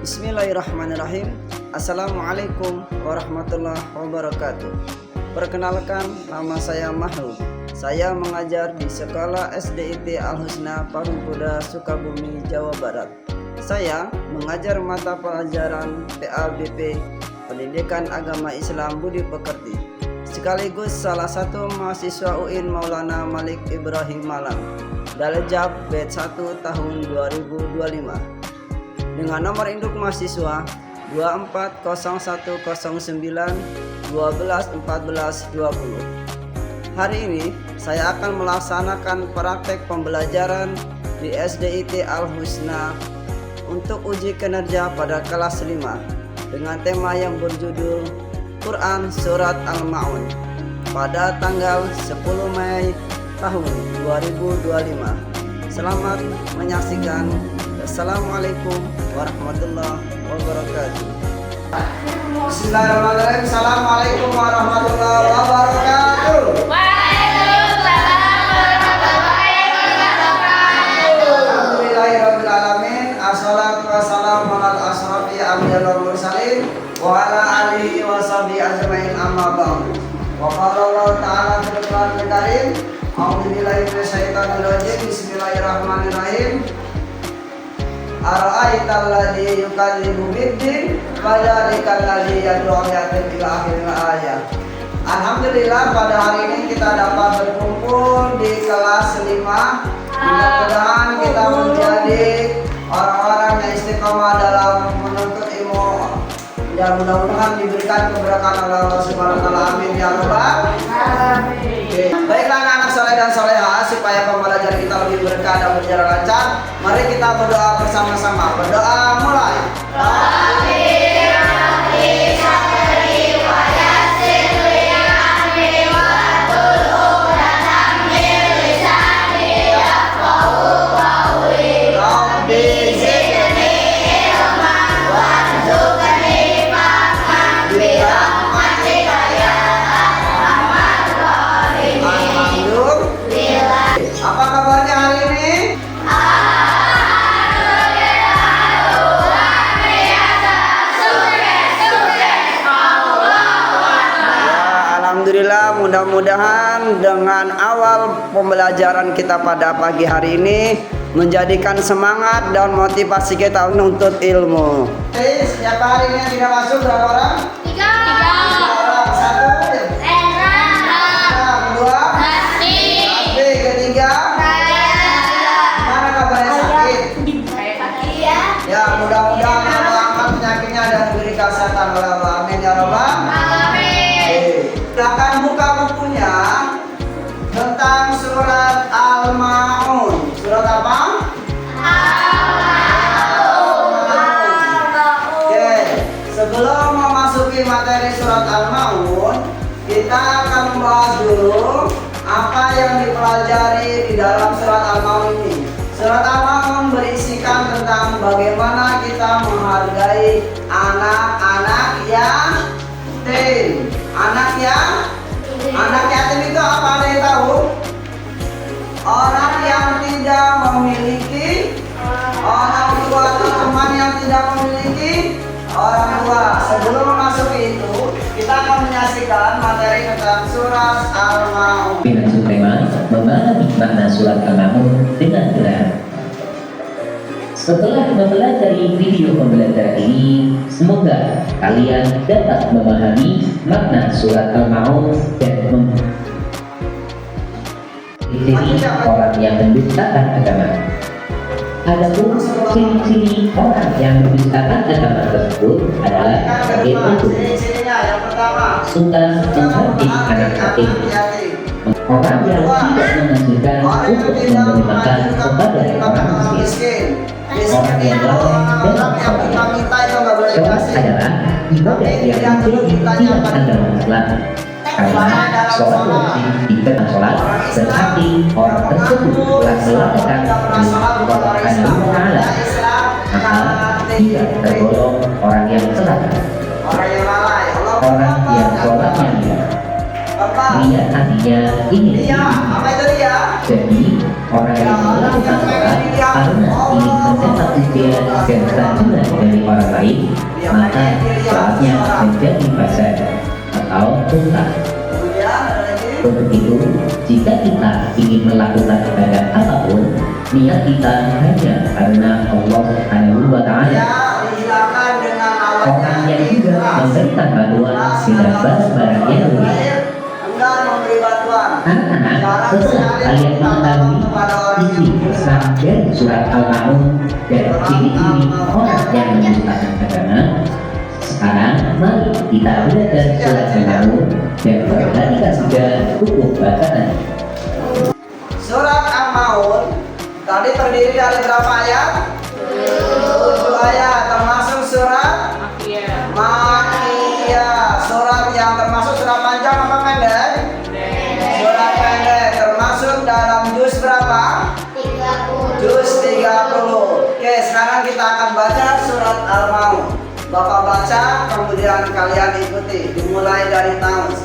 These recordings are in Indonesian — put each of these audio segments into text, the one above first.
Bismillahirrahmanirrahim. Assalamualaikum warahmatullahi wabarakatuh. Perkenalkan, nama saya Mahrul. Saya mengajar di Sekolah SDIT Al-Husna Parungkuda, Sukabumi, Jawa Barat. Saya mengajar mata pelajaran PABP, Pendidikan Agama Islam Budi Pekerti, sekaligus salah satu mahasiswa UIN Maulana Malik Ibrahim Malang, Dalejab Batch 1 tahun 2025. Dengan nomor induk mahasiswa 240109121420. Hari ini saya akan melaksanakan praktek pembelajaran di SDIT Al-Husna untuk uji kinerja pada kelas 5 dengan tema yang berjudul Quran Surat Al-Ma'un pada tanggal 10 Mei tahun 2025. Selamat menyaksikan. Assalamualaikum warahmatullahi wabarakatuh. Bismillahirrahmanirrahim. Assalamualaikum warahmatullahi wabarakatuh. Waalaikumsalam warahmatullahi wabarakatuh. Alhamdulillahirabbil alamin. Assalatu wassalamu ala asrofil anbiya'i wal mursalin wa ala alihi wa sahbihi ajmain, amma ba'du. Wa qala Allah ta'ala fil Qur'anil Karim, a'udzubillahi minasyaitonir rajim. Bismillahirrahmanirrahim. Ara'aital ladzi yukadzibu biddin fadzalikal ladzi yad'u yatim ila akhir ayat. Alhamdulillah, pada hari ini kita dapat berkumpul di kelas 5. Mudah-mudahan kita menjadi orang-orang yang istiqomah dalam menuntut ilmu, dan mudah-mudahan diberikan keberkahan oleh Allah Subhanahu wa taala. Amin ya rabbal alamin. Baiklah anak-anak soleh dan soleha, supaya pembelajaran kita lebih berkah dan berjalan lancar, mari kita berdoa bersama-sama. Berdoa mulai. Apa kabarnya hari ini? Alhamdulillah, mudah-mudahan dengan awal pembelajaran kita pada pagi hari ini menjadikan semangat dan motivasi kita menuntut ilmu. Oke, siapa hari ini yang tidak masuk? Berapa orang? 3 Orang. Satu. Dua. Ketiga. Mana kabarnya sakit? Ya, mudah-mudahan Allah angkat penyakitnya dan beri kesehatan oleh Allah. Amin ya rabbal alamin. Silakan buka bukunya tentang surat Al-Ma'un. Surat apa? Oke, sebelum memasuki materi surat Al-Ma'un, kita akan membahas dulu apa yang dipelajari di dalam surat Al-Ma'un ini. Surat Al-Ma'un berisikan tentang bagaimana kita menghargai anak-anak yatim. Anak yatim itu apa, ada yang tahu? Orang yang tidak memiliki orang tua atau teman yang tidak memiliki orang tua. Sebelum memasuki itu, kita akan menyaksikan materi tentang surat Al-Ma'un. Dengan subtema memahami makna surat Al-Ma'un dengan benar. Setelah mempelajari video pembelajaran ini, semoga kalian dapat memahami makna surat Al-Ma'un dan ciri orang yang mendustakan agama. Adapun ciri-ciri orang yang mendustakan agama tersebut adalah yaitu suka menghardik anak yatim, orang yang tidak mengajarkan untuk memberi makan kepada orang miskin, orang yang lalai dalam sholat. Sholat adalah ibadah yang menjadi tiang agama Islam, karena sholat wajib dikatakan sholat berarti orang tersebut telah melakukan perbuatan ta'ala, maka tidak tergolong orang yang celaka. Orang yang sholatnya ria artinya ini. Jadi orang yang melakukan sholat karena ingin mendapat ujian dan santunan dari orang lain, maka saatnya menjadi pasar atau utang. Kemudian ada lagi. Untuk itu, jika kita ingin melakukan ibadah apapun, niat kita hanya karena Allah Subhanahu wa Ta'ala. Ya, dihilangkan dengan awalnya Orang yang juga memberikan bantuan dengan barang-barang yang mulia. enggan memberi bantuan. Anak-anak, setelah kalian mengetahui isi pesan dari surat Al-Ma'un dan ciri-ciri orang yang mendustakan agama, sekarang mari kita belajar surat Al-Ma'un dan perhatikan juga hukum bacaan. Surat Al-Maun tadi terdiri dari berapa ayat? 7 ayat, termasuk surat Makiyah. Surat yang termasuk surat panjang apa pendek? Surat pendek, termasuk dalam juz berapa? 30. Juz 30. Oke, sekarang kita akan baca surat Al-Maun. Bapak baca, kemudian kalian ikuti. Dimulai dari tahun.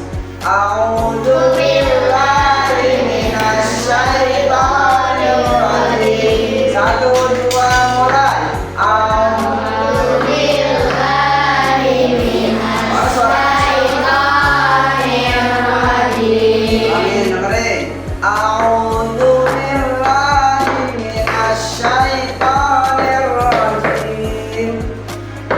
A'udzu billahi minasy syaithanir rajim. 1, 2, mulai. A'udzu Billahi minasy syaithanir rajim. Amin, dengerin. A'udzu billahi minasy syaithanir rajim.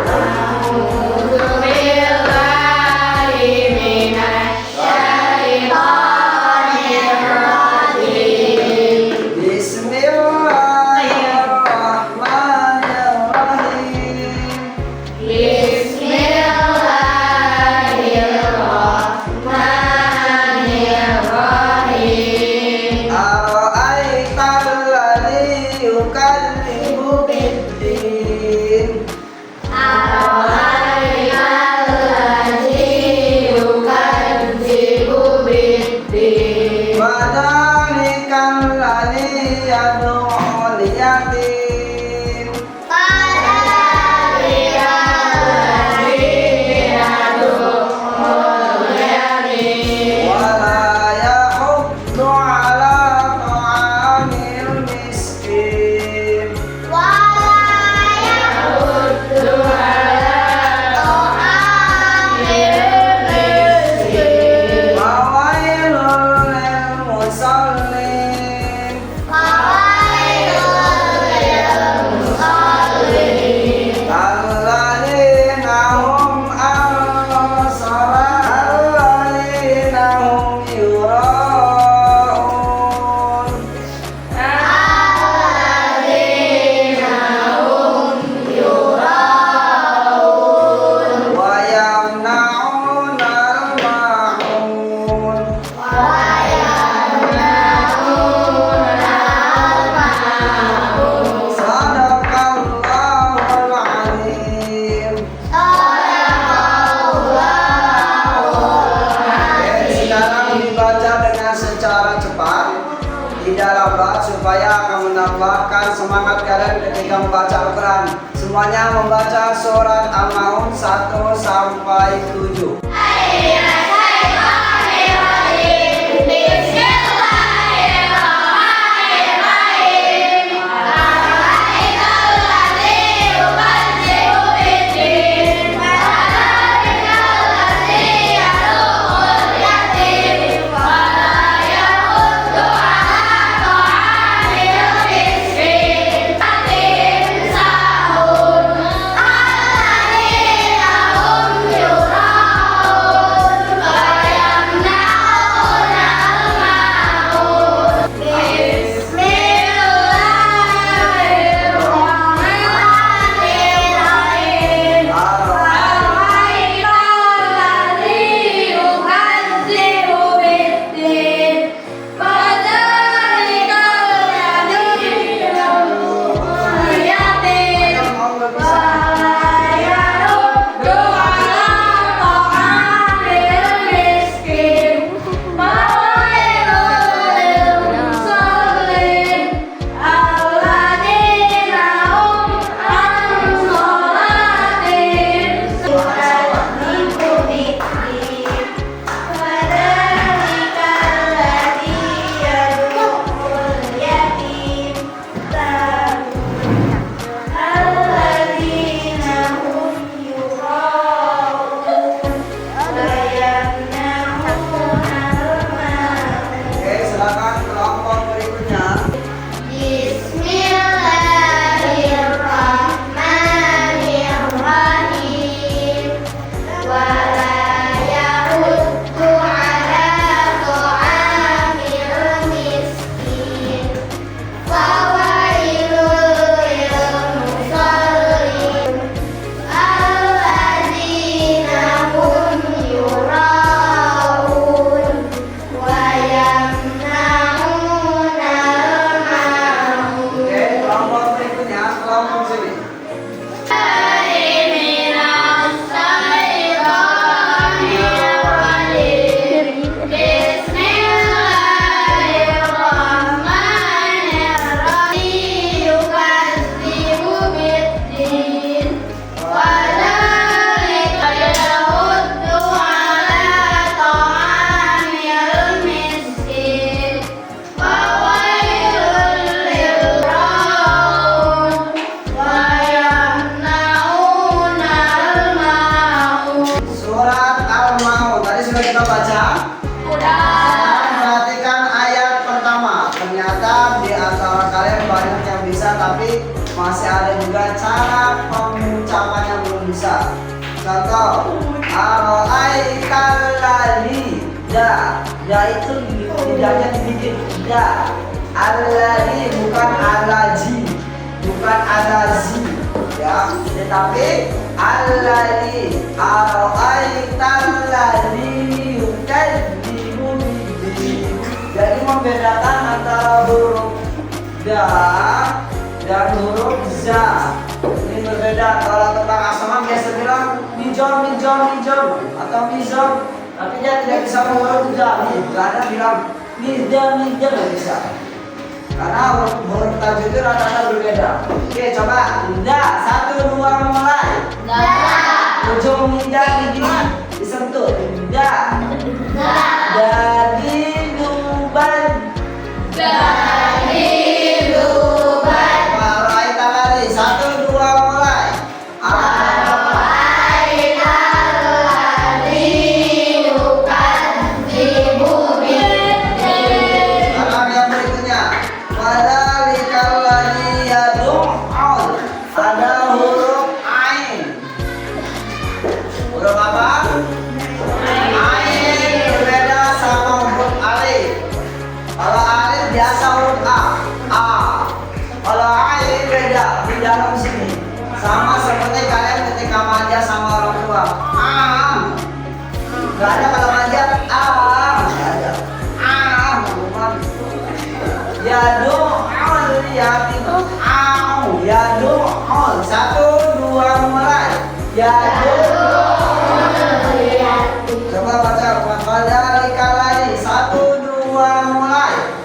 A'udzu billahi minasy syaithanir rajim. Bismillahirrahmanirrahim. Bismillahirrahmanirrahim. Ara'aital ladzi yukadzibu biddin. Ar-Rahmanir-Rahim yukadzibu biddin. Fadzalikal ladzi yad'ul yatim. Wala yahuddu ala ta'amil miskin. Fawailul lil musallin. Alladzina hum alladzina hum yura'un. Wa yamna'una al-ma'un. Sadaqallahul azim. Sekarang dibaca dengan secara cepat di dalam bab supaya akan menambahkan semangat kalian ketika membaca Al-Quran. Semuanya membaca surat Al-Maun 1 sampai 7. sudah kita baca? Udah. Perhatikan ayat pertama. Ternyata di antara kalian banyak yang bisa, tapi masih ada juga cara pengucapan yang belum bisa. Contoh, aro'aital ladzi da. Da itu lidahnya digigit. Da. Alladzi bukan alaji, bukan alazi, ya. Tetapi alladzi, aro'aital ladzi yukadzibu biddin. Jadi membedakan antara huruf da dan huruf za. Ini berbeda. Kalau tentang asma biasa bilang mijom, mijom, mijom atau mijom, tapi dia tidak bisa menghuruf za. Karena bilang mida, mida nggak bisa. Karena huruf tajwid itu rata-rata berbeda. Oke, coba da, 1, 2, mulai. Da. Ujung lidah gigi disentuh. Da. Da. Dadi duban. Dari luban. Aro'aital ladzi, 1, 2, mulai. Aro'aital ladzi yukadzibu biddin. Alam yang berikutnya. Wadzalikal ladzi yad'ul. Ada huruf ain. Huruf apa? Ain berbeda sama huruf alif. Kalau alif biasa huruf A. Kalau ain beda di dalam sini. Sama seperti kalian ketika manja sama orang tua. Gak ada kalau manja gak ada. Yadu'ul yatim. Yadu'ul. 1, 2, mulai. Yadu'ul. Coba baca. Wadzalikal ladzi, 1, 2, mulai.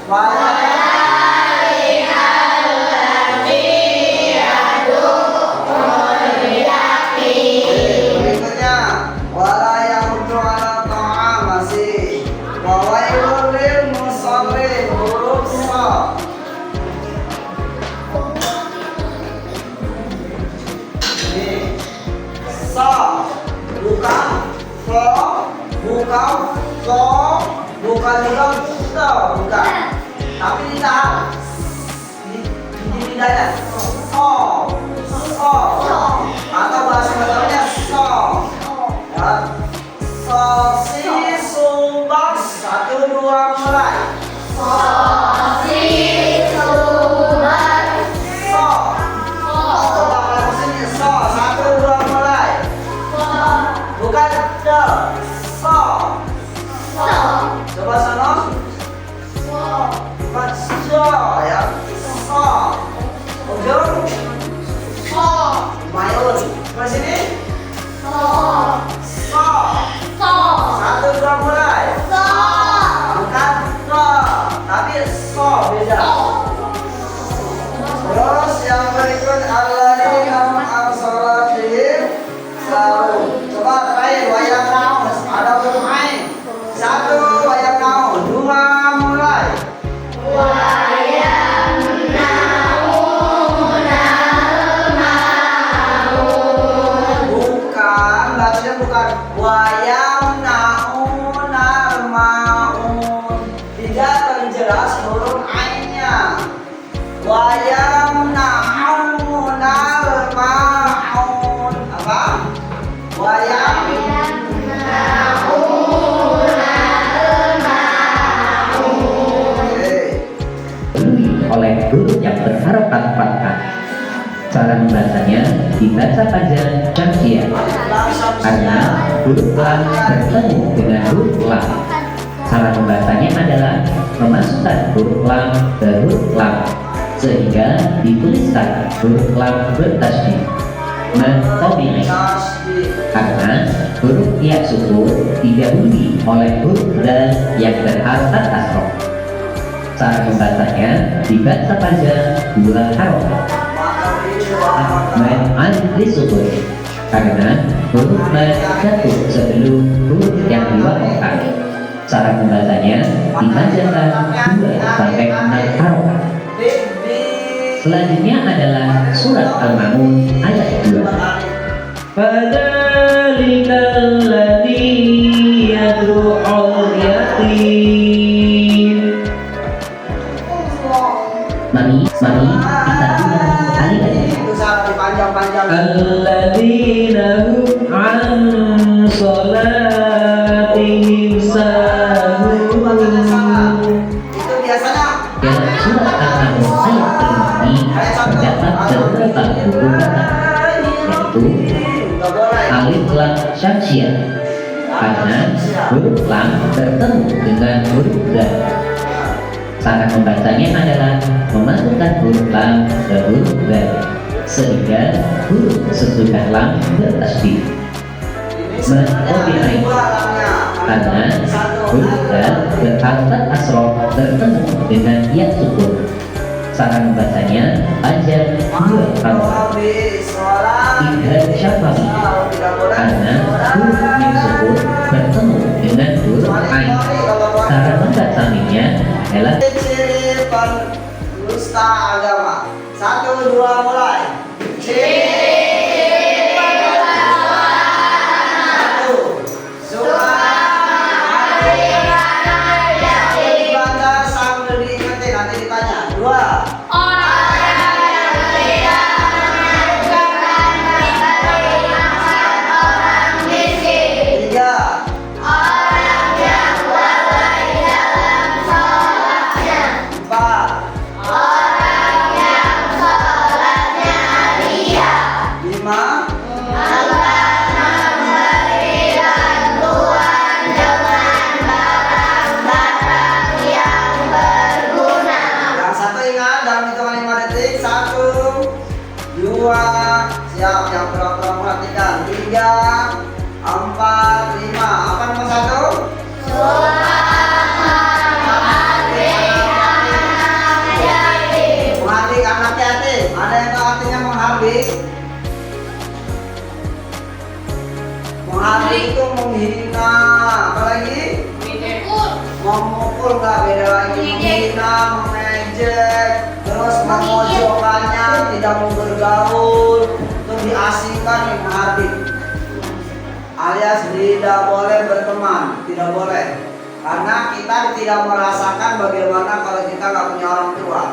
Berikutnya, wala yahuddu 'ala ta'am, masih. Wa wailul lil musallin, huruf sha. Ini sha, bukan flo, bukan flo, bukan juga flo, bukan. Tapi ditahan di lidahnya. So, so, atau bahasa Betawinya so. Ya. So, si, sumbang. 1, 2, mulai. So. Coba kalau di sini so. 1, 2, mulai. Bukan do. So. Coba sana. Bukan so, ya. So. Ujung. Mayun. Coba sini. So. 1, 2, mulai. Bukan so, tapi so, beda. Terus yang berikut alladzina hum an shalatihim sahun. Coba terakhir wayang naun. Ada huruf ain. 1, wayang naun. 2, mulai. Bukan, bacanya bukan wayang naun maun. Tidak terjelas huruf ainnya. Wayang naun maun. Apa? Wayang oleh huruf yang berharapan fathah. Cara membacanya dibaca panjang dan kiat karena huruf lam bertemu dengan huruf lam. Cara membacanya adalah memasukkan huruf lam ke huruf lam sehingga dituliskan huruf lam bertasydid mentobi karena huruf ya sukun didahului oleh huruf dal yang berharkat kasroh. Cara membacanya dibaca panjang 2 harokat. Mad alif disukun karena huruf mad jatuh sebelum huruf yang diwakafkan. Cara membacanya dipanjangkan 2 sampai 6 harokat. Selanjutnya adalah surat Al-Ma'un ayat 2. Fadzalikal ladzi yad'ul yatim. Mami, kita punya kali aja. Itu salah dipanjang-panjang. Alladzina hum an sholatihim sahun. Itu biasanya Dalam surat Al-An'am ayat terdapat beberapa huruf kata, yaitu nggak boleh. alif lam syamsiah, karena huruf lam bertemu dengan huruf dal. Cara membacanya adalah memasukkan huruf lam ke huruf dal, sehingga huruf sesudah lam bertasydid. Ini sebenarnya ada dua lamnya. Karena Satu huruf dal berharokat asroh bertemu dengan ya sukun. Cara membacanya ajar dua harokat. Idgham syafawi, karena huruf mim sukun bertemu dengan huruf ain. Cara membaca mimnya adalah Ciri pendusta agama. 1, 2, mulai. Ciri pendusta agama. 1. Suka dibaca sambil diingetin, nanti ditanya. 2. Orang yang tidak mengajarkan kepada orang miskin. 3. Orang yang lalai dalam sholatnya. 4. Orang yang sholatnya ria. 5. Akan memberi bantuan dengan barang-barang yang berguna. Yang satu ingat dalam hitungan 5 detik. 1, 2, siap, yang pura-pura perhatikan. 3, 4, 5. Apa nomor 1? Menghardik anak yatim. Ada yang tahu artinya menghardik? Menghardik itu menghina. Apalagi? Memukul, nggak beda lagi. Menghina, mengejek, terus memojokkannya, tidak mau bergaul, terus diasingkan yang menghardik. Alias tidak boleh berteman, tidak boleh. Karena kita tidak merasakan bagaimana kalau kita nggak punya orang tua.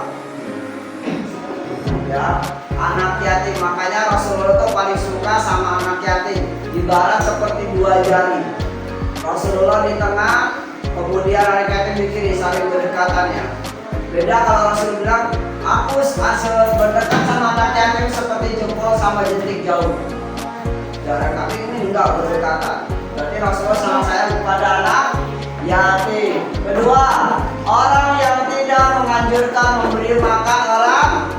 Ya, anak yatim, makanya Rasulullah itu paling suka sama anak yatim. Ibarat seperti dua jari. Rasulullah di tengah, kemudian anak yatim di kiri, saling berdekatannya. Beda kalau Rasul bilang, aku berdekat sama anak yatim seperti jempol sama jentik jauh. Jarak kaki ini enggak berdekatan. Berarti Rasulullah sama saya kepada anak yatim. Kedua, orang yang tidak menganjurkan memberi makan orang.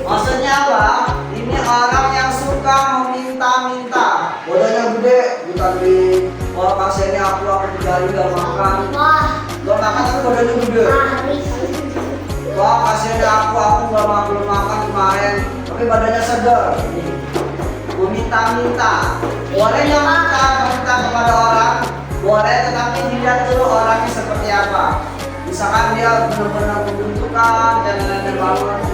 Maksudnya apa? Ini orang yang suka meminta-minta. Bodohnya gede, bukan di wah pasiennya aku 3 hari gak makan. Gak makan tapi bodohnya gede. Wah pasiennya aku gak belum makan kemarin, tapi badannya segar. Meminta-minta. Boleh yang minta kepada orang, boleh, tetapi dilihat dulu orangnya seperti apa. Misalkan dia benar-benar membutuhkan dan lain-lain banget.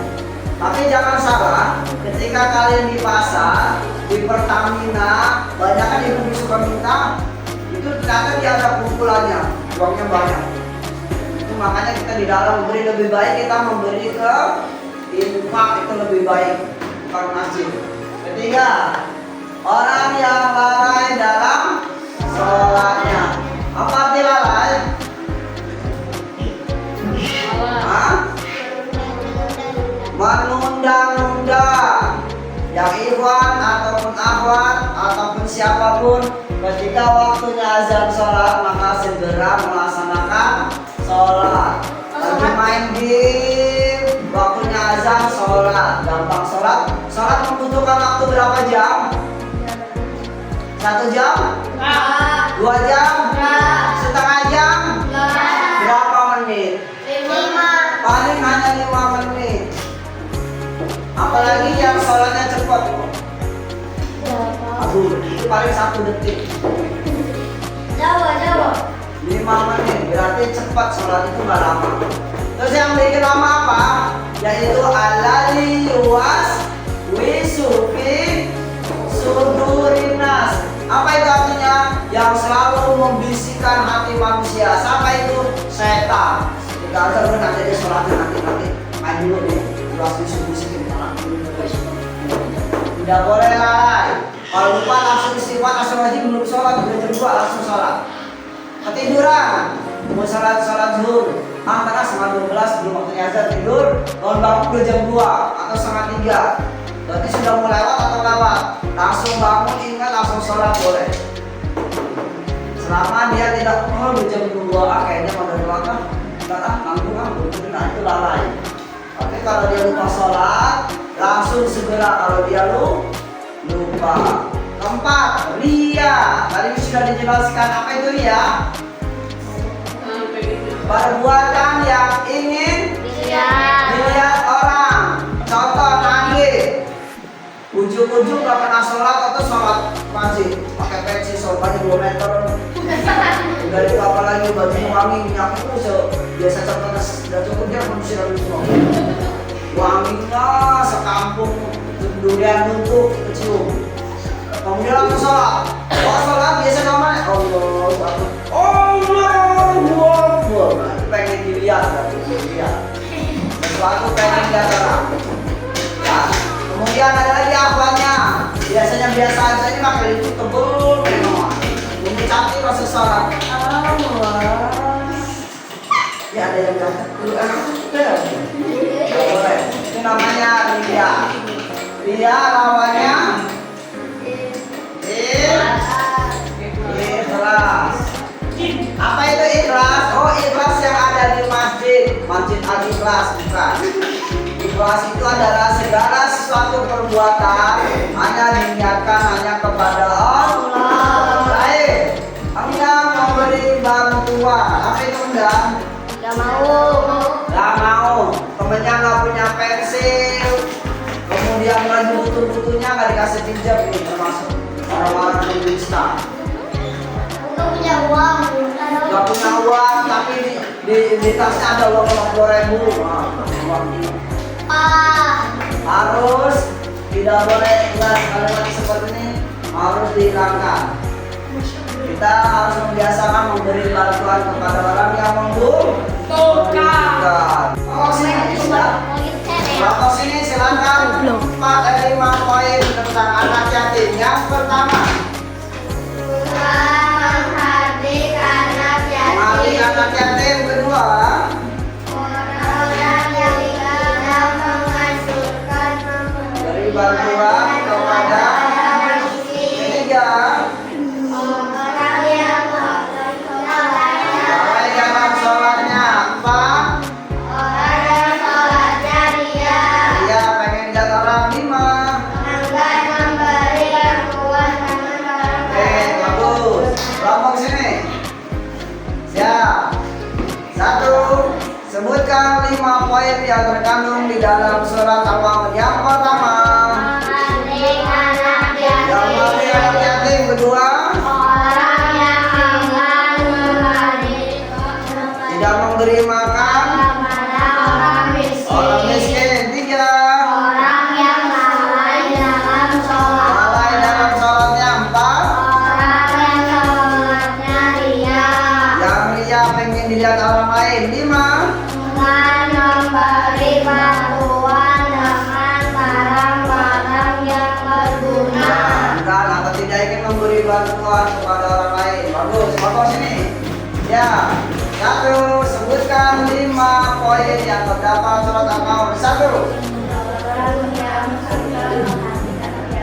Tapi jangan salah, ketika kalian di pasar, di Pertamina, banyak kan ibu suka minta, itu ternyata dia ada kumpulannya, uangnya banyak. Itu makanya kita di dalam memberi lebih baik, kita memberi ke infak itu lebih baik, bukan masjid. Ketiga, orang yang lalai dalam sholatnya. Apa arti lalai? Hah? Menunda-nunda. Yang ikhwan ataupun akhwat ataupun siapapun, ketika waktunya azan sholat maka segera melaksanakan sholat. Lagi main game, waktunya azan sholat, gampang sholat. Sholat membutuhkan waktu berapa jam? 1 jam? 2 jam? Setengah jam? Berapa menit? Paling hanya 5 menit. Apalagi yang sholatnya cepat. Aduh, itu paling 1 detik. 5 menit, berarti cepat sholat itu nggak lama. Terus yang bikin lama apa? Yaitu alladzi yuwaswisu fi sudurinas. Apa itu artinya? yang selalu membisikkan hati manusia. Siapa itu? Setan. Tidak ada benar jadi sholatnya nanti main dulu nih. Jelas bisik-bisikin tangan dulu. Tidak boleh lalai. Kalau lupa langsung istighfar, astagfirullahaladzim, belum sholat, udah jam 2 langsung sholat. Ketiduran, mau sholat zuhur, antara setengah 12 belum waktunya azan tidur, bangun udah jam 2 atau setengah 3. Berarti sudah mau lewat atau lewat. Langsung bangun, ingat langsung sholat boleh. Selama dia tidak udah jam 2, kayaknya pada waktu nanggung, nah itu lalai. Tapi kalau dia lupa sholat, langsung segera kalau dia lupa. Keempat, ria. Tadi sudah dijelaskan apa itu ria? Perbuatan yang ingin dilihat orang. Contoh nanti ujung-ujung gak pernah sholat atau sholat masjid pakai pensi soalnya 2 meter. Udah itu apa lagi baju wangi minyak itu biasa contohnya sudah cukup dia kondisi lalu semua. Wanginya sekampung durian nutup kecium. Kemudian langsung sholat. Sholat biasa namanya Allah Akbar. Nah, itu pengen dilihat, sesuatu pengen dilihat orang. Ya. Kemudian ada lagi apanya? Biasanya biasa aja ini pakai itu tebel, ini cantik masuk sholat. Ya ada yang cantik dulu boleh. Itu namanya ria. Ria lawannya ikhlas. Apa itu ikhlas? Oh, ikhlas yang ada di masjid Al-Ikhlas bukan. Ikhlas itu adalah segala sesuatu perbuatan hanya diniatkan hanya kepada Allah. Baik. Enggan memberi bantuan. Apa itu enggan? Gak mau. Temennya nggak punya pensil. Kemudian lagi butuh-butuhnya nggak dikasih pinjam ini termasuk orang-orang yang instan. Punya uang. Gak punya uang tapi di tasnya ada uang 50.000. Harus tidak boleh kalimat seperti ini harus dihilangkan. Kita harus membiasakan memberi bantuan kepada orang yang membutuhkan. Bapak sini silakan 4 dari 5 poin tentang anak yatim. Yang pertama, menghargai anak yatim. Kedua, beri bantuan kepada. Ketiga, lalai dalam sholatnya. 4, dia pengen lihat orang. 5, bagus. Kelompok sini. Siap. 1. Sebutkan 5 poin yang terkandung di dalam surat Al-Maun. Yang pertama, yang menghargai anak yatim. Kedua, tidak memberi makan orang miskin. 3, lalai dalam sholatnya. 4, yang ria pengen dilihat orang lain. 5, enggak atau tidak ingin memberi bantuan kepada orang lain. Bagus, bagus sini. Ya. 1. Sebutkan 5 poin yang terdapat surat Al-Maun. 1.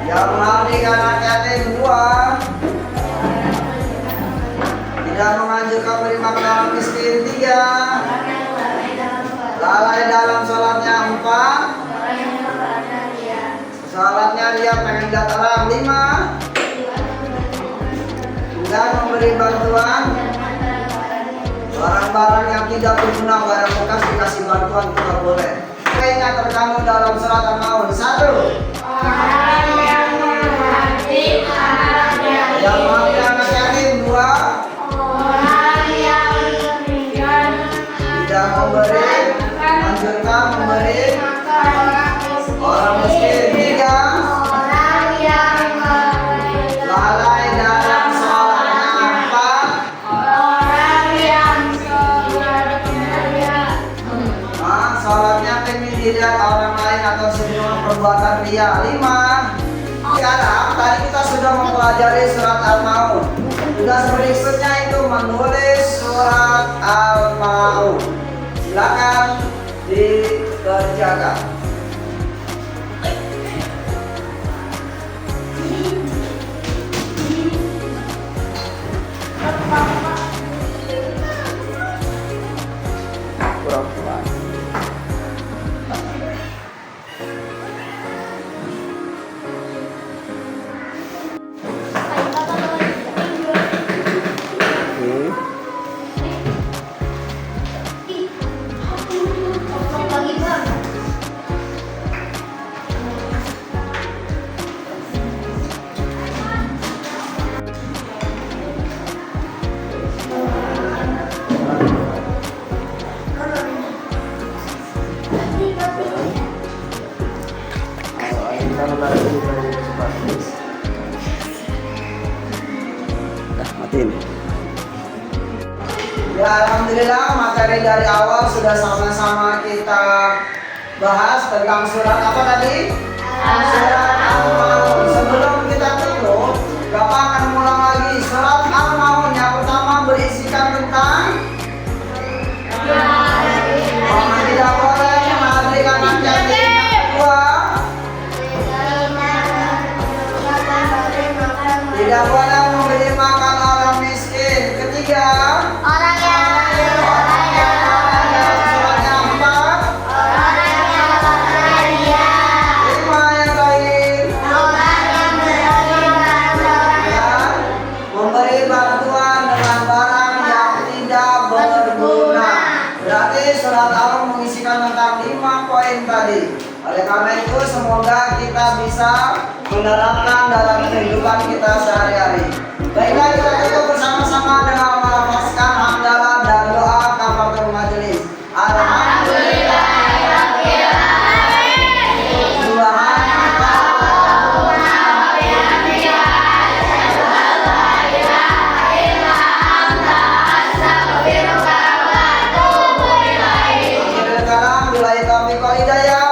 Yang menghargai anak yatim. 2. Tidak menganjurkan beri makan orang miskin. 3. Lalai dalam sholatnya. 4. Sholatnya dia pengen lihat orang. 5. Enggak memberi bantuan barang-barang yang tidak berguna, barang bekas dikasih bantuan tidak boleh. Poinnya terkandung dalam surat Al-Maun. 1. Yang menghargai anak yatim. 2. Tidak memberi, anjurkan memberi orang miskin. 3. Lalai dalam sholatnya. menjilat orang lain atau semua perbuatan ria. 5. Sekarang tadi kita sudah mempelajari surat Al-Maun. Tugas berikutnya itu menulis surat Al-Maun. Silakan dikerjakan. Kurang-kurang. Pagi bang. Ya, alhamdulillah materi dari awal sudah sama-sama kita bahas tentang surat apa tadi? Surat Al-Maun. Sebelum kita tutup, Bapak akan mengulang lagi surat Al-Maun yang pertama berisikan tentang tidak boleh mengadilkan anak yatim. Kedua, tidak boleh memberi makan orang miskin. Ketiga, Orang yang surat yang keempat, orang yang bahagia. 5 yang lain. Orang yang Dan memberi bantuan dengan barang yang tidak berguna. Berarti surat Al mengisikan tentang 5 poin tadi. Oleh karena itu semoga kita bisa menerapkan dalam kehidupan kita sehari-hari. Baiklah, kita tutup bersama-sama dengan melafazkan hamdalah dan doa kafaratul majelis. Alhamdulillah. Sekarang wilayah taufiq wal hidayah.